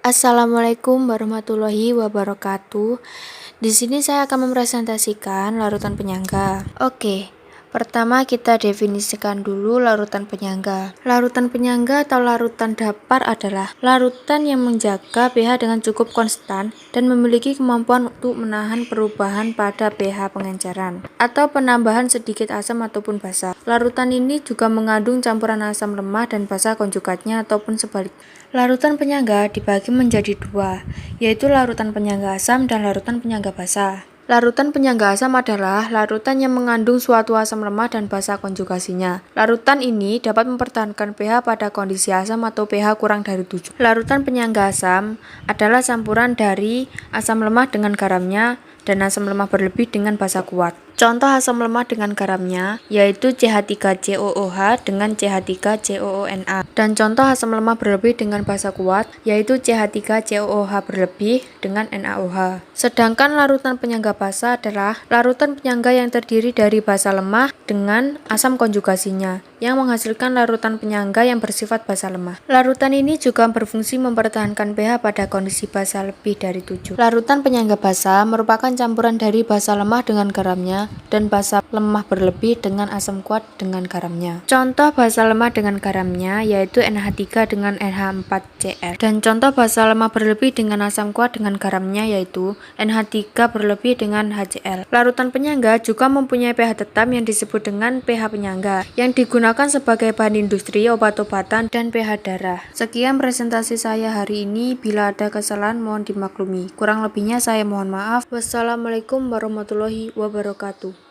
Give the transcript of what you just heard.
Assalamualaikum warahmatullahi wabarakatuh. Di sini saya akan mempresentasikan larutan penyangga. Oke, pertama kita definisikan dulu larutan penyangga. Larutan penyangga atau larutan datar adalah larutan yang menjaga pH dengan cukup konstan dan memiliki kemampuan untuk menahan perubahan pada pH pengenceran atau penambahan sedikit asam ataupun basa. Larutan ini juga mengandung campuran asam lemah dan basa konjugatnya ataupun sebaliknya. Larutan penyangga dibagi menjadi dua, yaitu larutan penyangga asam dan larutan penyangga basa. Larutan penyangga asam adalah larutan yang mengandung suatu asam lemah dan basa konjugasinya. Larutan ini dapat mempertahankan pH pada kondisi asam atau pH kurang dari 7. Larutan penyangga asam adalah campuran dari asam lemah dengan garamnya dan asam lemah berlebih dengan basa kuat. Contoh asam lemah dengan garamnya yaitu CH3COOH dengan CH3COONA, dan contoh asam lemah berlebih dengan basa kuat yaitu CH3COOH berlebih dengan NaOH. Sedangkan larutan penyangga basa adalah larutan penyangga yang terdiri dari basa lemah dengan asam konjugasinya yang menghasilkan larutan penyangga yang bersifat basa lemah. Larutan ini juga berfungsi mempertahankan pH pada kondisi basa lebih dari 7. Larutan penyangga basa merupakan campuran dari basa lemah dengan garamnya dan basa lemah berlebih dengan asam kuat dengan garamnya. Contoh basa lemah dengan garamnya yaitu NH3 dengan NH4Cl, dan contoh basa lemah berlebih dengan asam kuat dengan garamnya yaitu NH3 berlebih dengan HCl. Larutan penyangga juga mempunyai pH tetap yang disebut dengan pH penyangga yang digunakan sebagai bahan industri obat-obatan dan pH darah. Sekian presentasi saya hari ini. Bila ada kesalahan mohon dimaklumi. Kurang lebihnya saya mohon maaf. Wassalamualaikum warahmatullahi wabarakatuh.